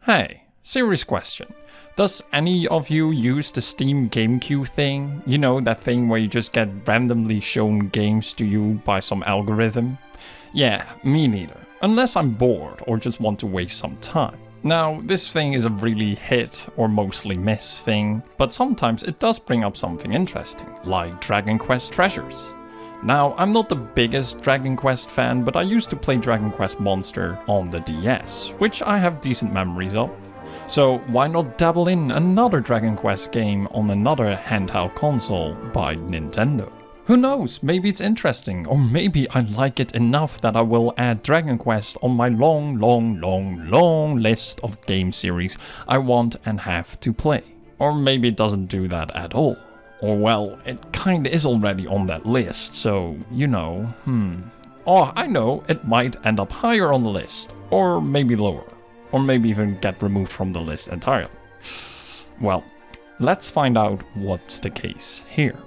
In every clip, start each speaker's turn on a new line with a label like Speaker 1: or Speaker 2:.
Speaker 1: Hey, serious question. Does any of you use the Steam Game Queue thing? You know, that thing where you just get randomly shown games to you by some algorithm? Yeah, me neither. Unless I'm bored or just want to waste some time. Now, this thing is a really hit or mostly miss thing, but sometimes it does bring up something interesting, like Dragon Quest Treasures. Now, I'm not the biggest Dragon Quest fan, but I used to play Dragon Quest Monster on the DS, which I have decent memories of. So why not dabble in another Dragon Quest game on another handheld console by Nintendo? Who knows, maybe it's interesting, or maybe I like it enough that I will add Dragon Quest on my long list of game series I want and have to play. Or maybe it doesn't do that at all. Or well, it kinda is already on that list, so, you know, Oh, I know, it might end up higher on the list, or maybe lower, or maybe even get removed from the list entirely. Well, let's find out what's the case here.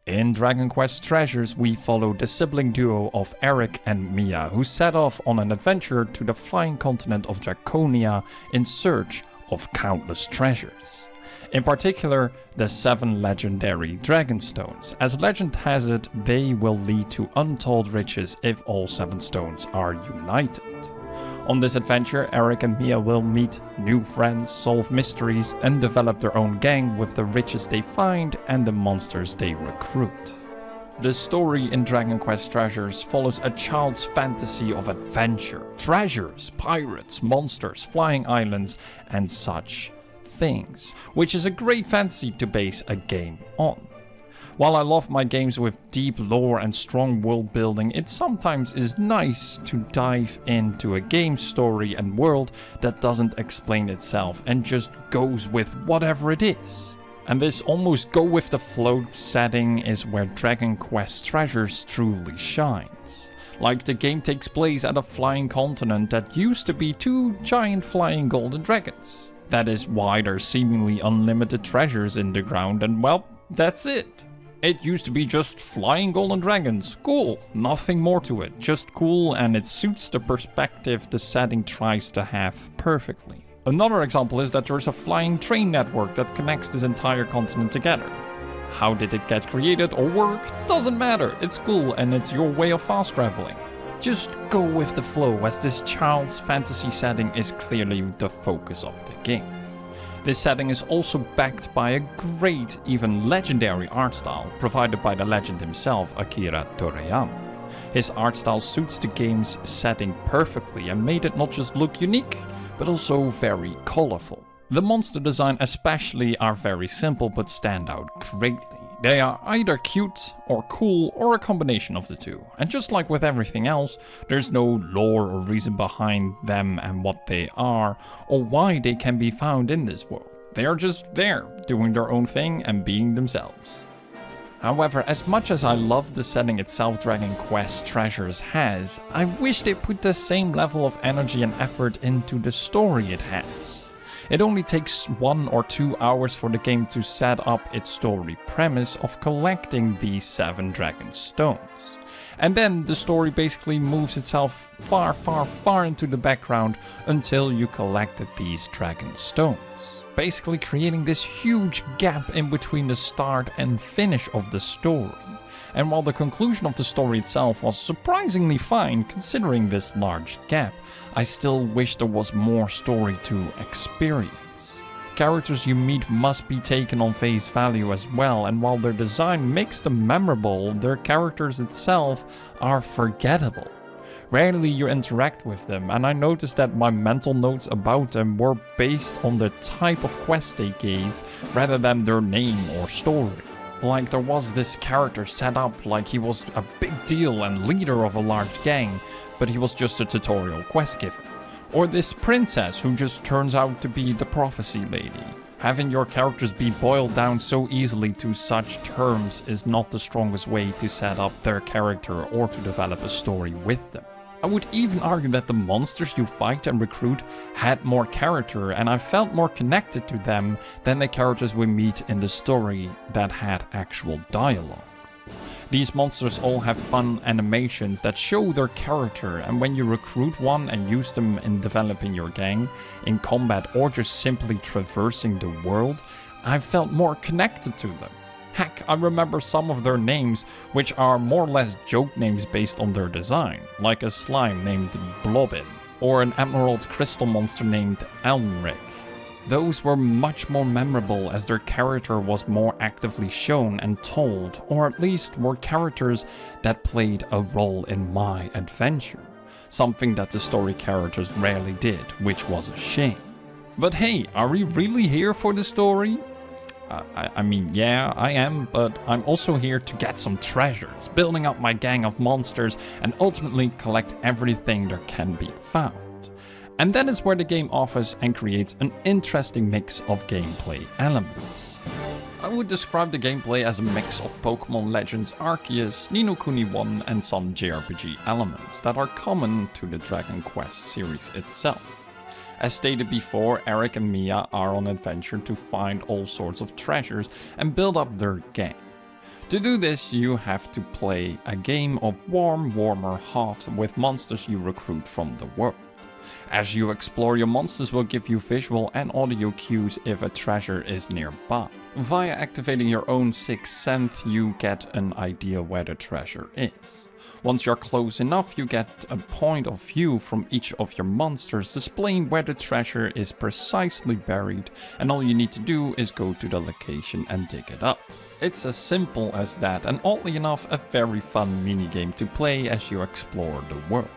Speaker 1: In Dragon Quest Treasures, we follow the sibling duo of Eric and Mia, who set off on an adventure to the flying continent of Draconia in search of countless treasures. In particular, the 7 legendary Dragonstones. As legend has it, they will lead to untold riches if all 7 stones are united. On this adventure, Eric and Mia will meet new friends, solve mysteries, and develop their own gang with the riches they find and the monsters they recruit. The story in Dragon Quest Treasures follows a child's fantasy of adventure, treasures, pirates, monsters, flying islands, and such things, which is a great fantasy to base a game on. While I love my games with deep lore and strong world building, it sometimes is nice to dive into a game story and world that doesn't explain itself and just goes with whatever it is. And this almost go with the flow setting is where Dragon Quest Treasures truly shines. Like the game takes place at a flying continent that used to be 2 giant flying golden dragons. That is why there's seemingly unlimited treasures in the ground, and well, that's it. It used to be just flying golden dragons. Cool, nothing more to it, just cool, and it suits the perspective the setting tries to have perfectly. Another example is that there's a flying train network that connects this entire continent together. How did it get created or work? Doesn't matter, it's cool and it's your way of fast traveling. Just go with the flow, as this child's fantasy setting is clearly the focus of the game. This setting is also backed by a great, even legendary art style provided by the legend himself, Akira Toriyama. His art style suits the game's setting perfectly and made it not just look unique, but also very colorful. The monster design especially are very simple but stand out greatly. They are either cute or cool or a combination of the two. And just like with everything else, there's no lore or reason behind them and what they are or why they can be found in this world. They are just there, doing their own thing and being themselves. However, as much as I love the setting itself Dragon Quest Treasures has, I wish they put the same level of energy and effort into the story it has. It only takes 1 or 2 hours for the game to set up its story premise of collecting these 7 dragon stones. And then the story basically moves itself far into the background until you collected these dragon stones, basically creating this huge gap in between the start and finish of the story. And while the conclusion of the story itself was surprisingly fine considering this large gap, I still wish there was more story to experience. Characters you meet must be taken on face value as well, and while their design makes them memorable, their characters itself are forgettable. Rarely you interact with them, and I noticed that my mental notes about them were based on the type of quest they gave rather than their name or story. Like there was this character set up like he was a big deal and leader of a large gang, but he was just a tutorial quest giver. Or this princess who just turns out to be the prophecy lady. Having your characters be boiled down so easily to such terms is not the strongest way to set up their character or to develop a story with them. I would even argue that the monsters you fight and recruit had more character, and I felt more connected to them than the characters we meet in the story that had actual dialogue. These monsters all have fun animations that show their character, and when you recruit one and use them in developing your gang, in combat or just simply traversing the world, I felt more connected to them. Heck, I remember some of their names, which are more or less joke names based on their design, like a slime named Blobbin, or an emerald crystal monster named Elmric. Those were much more memorable as their character was more actively shown and told, or at least were characters that played a role in my adventure. Something that the story characters rarely did, which was a shame. But hey, are we really here for the story? I mean, yeah, I am, but I'm also here to get some treasures, building up my gang of monsters, and ultimately collect everything there can be found. And that is where the game offers and creates an interesting mix of gameplay elements. I would describe the gameplay as a mix of Pokemon Legends Arceus, Ni no Kuni 1 and some JRPG elements that are common to the Dragon Quest series itself. As stated before, Eric and Mia are on adventure to find all sorts of treasures and build up their gang. To do this, you have to play a game of warm, warmer, hot with monsters you recruit from the world. As you explore, your monsters will give you visual and audio cues if a treasure is nearby. Via activating your own sixth sense, you get an idea where the treasure is. Once you're close enough, you get a point of view from each of your monsters displaying where the treasure is precisely buried, and all you need to do is go to the location and dig it up. It's as simple as that, and oddly enough, a very fun minigame to play as you explore the world.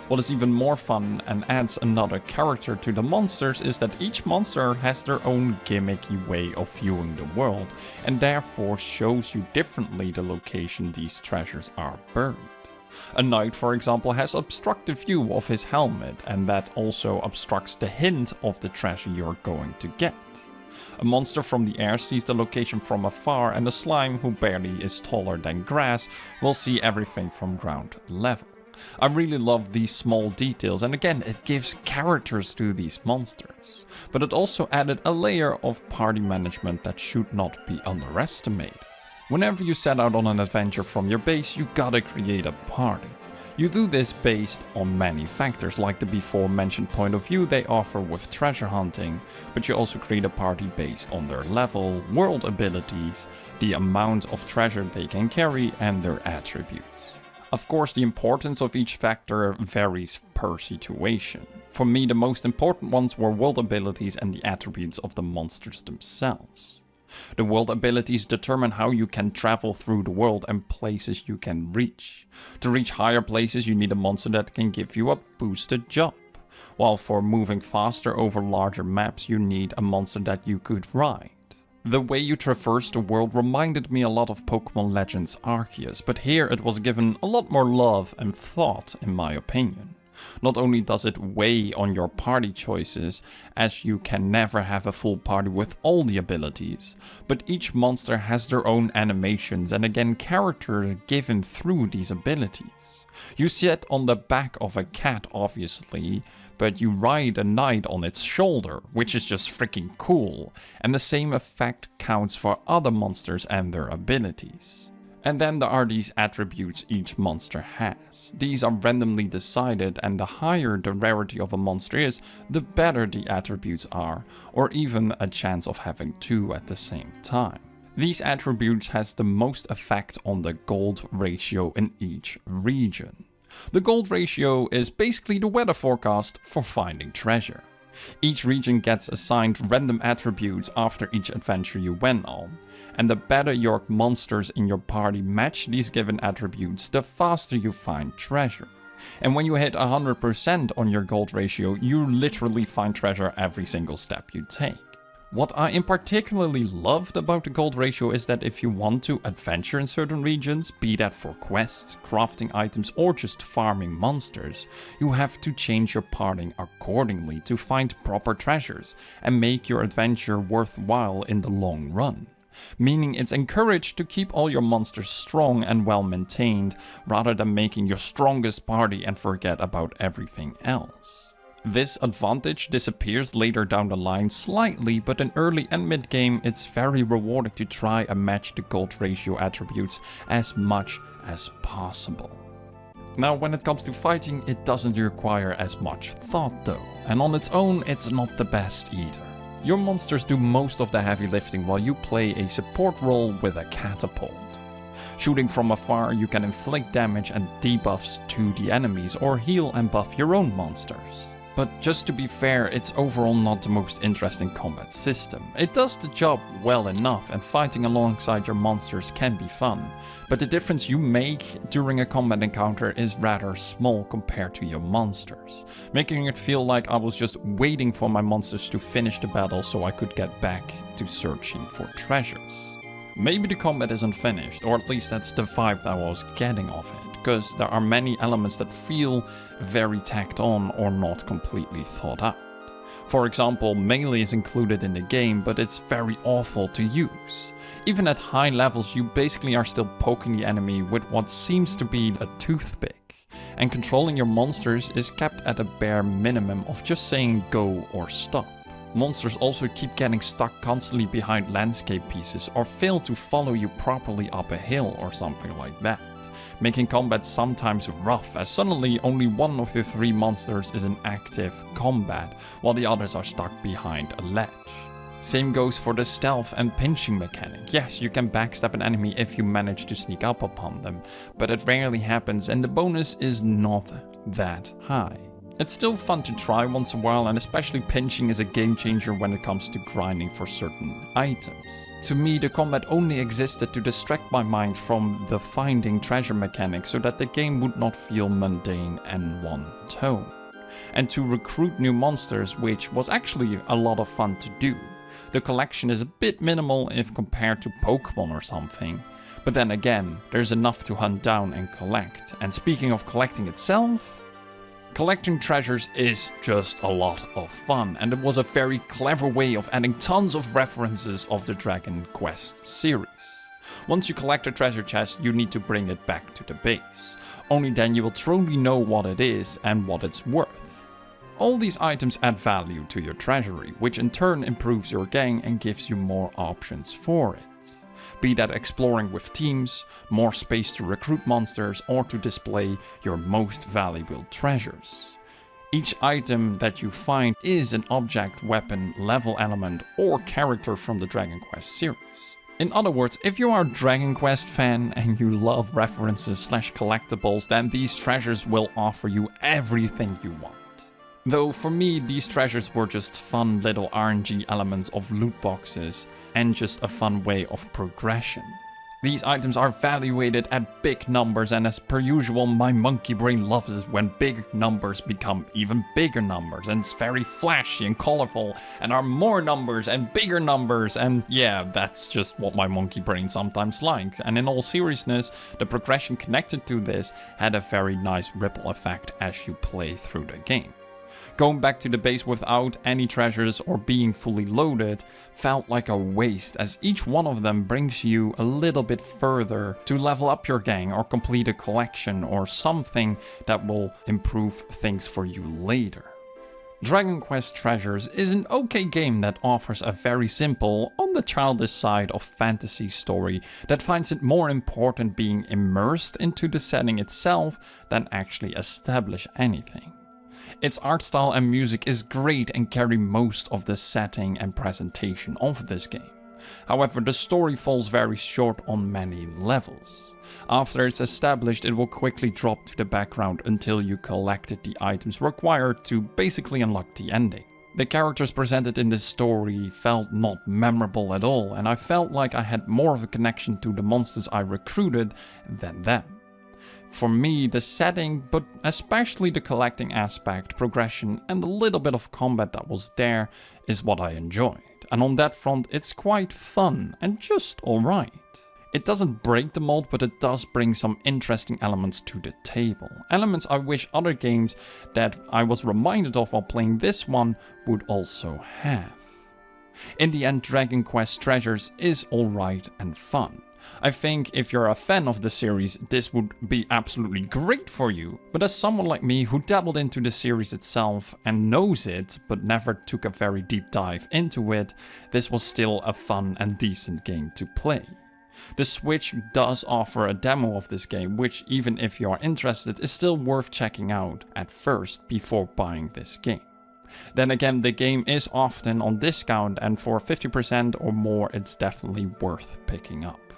Speaker 1: What is even more fun and adds another character to the monsters is that each monster has their own gimmicky way of viewing the world, and therefore shows you differently the location these treasures are buried. A knight, for example, has obstructed view of his helmet, and that also obstructs the hint of the treasure you're going to get. A monster from the air sees the location from afar, and a slime who barely is taller than grass will see everything from ground level. I really love these small details, and again, it gives characters to these monsters. But it also added a layer of party management that should not be underestimated. Whenever you set out on an adventure from your base, you gotta create a party. You do this based on many factors, like the before mentioned point of view they offer with treasure hunting, but you also create a party based on their level, world abilities, the amount of treasure they can carry, and their attributes. Of course, the importance of each factor varies per situation. For me, the most important ones were world abilities and the attributes of the monsters themselves. The world abilities determine how you can travel through the world and places you can reach. To reach higher places, you need a monster that can give you a boosted jump, while for moving faster over larger maps, you need a monster that you could ride. The way you traverse the world reminded me a lot of Pokemon Legends Arceus, but here it was given a lot more love and thought, in my opinion. Not only does it weigh on your party choices, as you can never have a full party with all the abilities, but each monster has their own animations and again characters given through these abilities. You sit on the back of a cat, obviously, but you ride a knight on its shoulder, which is just freaking cool, and the same effect counts for other monsters and their abilities. And then there are these attributes each monster has. These are randomly decided, and the higher the rarity of a monster is, the better the attributes are, or even a chance of having two at the same time. These attributes has the most effect on the gold ratio in each region. The gold ratio is basically the weather forecast for finding treasure. Each region gets assigned random attributes after each adventure you went on, and the better your monsters in your party match these given attributes, the faster you find treasure. And when you hit 100% on your gold ratio, you literally find treasure every single step you take. What I in particularly loved about the gold ratio is that if you want to adventure in certain regions, be that for quests, crafting items, or just farming monsters, you have to change your parting accordingly to find proper treasures and make your adventure worthwhile in the long run. Meaning it's encouraged to keep all your monsters strong and well maintained, rather than making your strongest party and forget about everything else. This advantage disappears later down the line slightly, but in early and mid game it's very rewarding to try and match the gold ratio attributes as much as possible. Now when it comes to fighting, it doesn't require as much thought though, and on its own it's not the best either. Your monsters do most of the heavy lifting while you play a support role with a catapult. Shooting from afar, you can inflict damage and debuffs to the enemies or heal and buff your own monsters. But just to be fair, it's overall not the most interesting combat system. It does the job well enough and fighting alongside your monsters can be fun, but the difference you make during a combat encounter is rather small compared to your monsters, making it feel like I was just waiting for my monsters to finish the battle so I could get back to searching for treasures. Maybe the combat is unfinished, or at least that's the vibe that I was getting off it, because there are many elements that feel very tacked on or not completely thought out. For example, melee is included in the game, but it's very awful to use. Even at high levels, you basically are still poking the enemy with what seems to be a toothpick, and controlling your monsters is kept at a bare minimum of just saying go or stop. Monsters also keep getting stuck constantly behind landscape pieces or fail to follow you properly up a hill or something like that, making combat sometimes rough as suddenly only one of the 3 monsters is in active combat while the others are stuck behind a ledge. Same goes for the stealth and pinching mechanic. Yes, you can backstab an enemy if you manage to sneak up upon them, but it rarely happens and the bonus is not that high. It's still fun to try once in a while, and especially pinching is a game changer when it comes to grinding for certain items. To me, the combat only existed to distract my mind from the finding treasure mechanic so that the game would not feel mundane and one tone. And to recruit new monsters, which was actually a lot of fun to do. The collection is a bit minimal if compared to Pokemon or something, but then again, there's enough to hunt down and collect. And speaking of collecting itself, collecting treasures is just a lot of fun, and it was a very clever way of adding tons of references of the Dragon Quest series. Once you collect a treasure chest, you need to bring it back to the base. Only then you will truly know what it is and what it's worth. All these items add value to your treasury, which in turn improves your gang and gives you more options for it. Be that exploring with teams, more space to recruit monsters, or to display your most valuable treasures. Each item that you find is an object, weapon, level element, or character from the Dragon Quest series. In other words, if you are a Dragon Quest fan and you love references / collectibles, then these treasures will offer you everything you want. Though for me, these treasures were just fun little RNG elements of loot boxes and just a fun way of progression. These items are valuated at big numbers, and as per usual, my monkey brain loves it when big numbers become even bigger numbers, and it's very flashy and colorful, and are more numbers and bigger numbers, and yeah, that's just what my monkey brain sometimes likes. And in all seriousness, the progression connected to this had a very nice ripple effect as you play through the game. Going back to the base without any treasures or being fully loaded felt like a waste, as each one of them brings you a little bit further to level up your gang or complete a collection or something that will improve things for you later. Dragon Quest Treasures is an okay game that offers a very simple, on the childish side of fantasy story that finds it more important being immersed into the setting itself than actually establish anything. Its art style and music is great and carry most of the setting and presentation of this game. However, the story falls very short on many levels. After it's established, it will quickly drop to the background until you collected the items required to basically unlock the ending. The characters presented in this story felt not memorable at all, and I felt like I had more of a connection to the monsters I recruited than them. For me, the setting, but especially the collecting aspect, progression, and the little bit of combat that was there is what I enjoyed. And on that front, it's quite fun and just alright. It doesn't break the mold, but it does bring some interesting elements to the table. Elements I wish other games that I was reminded of while playing this one would also have. In the end, Dragon Quest Treasures is alright and fun. I think if you're a fan of the series, this would be absolutely great for you. But as someone like me who dabbled into the series itself and knows it, but never took a very deep dive into it, this was still a fun and decent game to play. The Switch does offer a demo of this game, which even if you are interested is still worth checking out at first before buying this game. Then again, the game is often on discount and for 50% or more it's definitely worth picking up.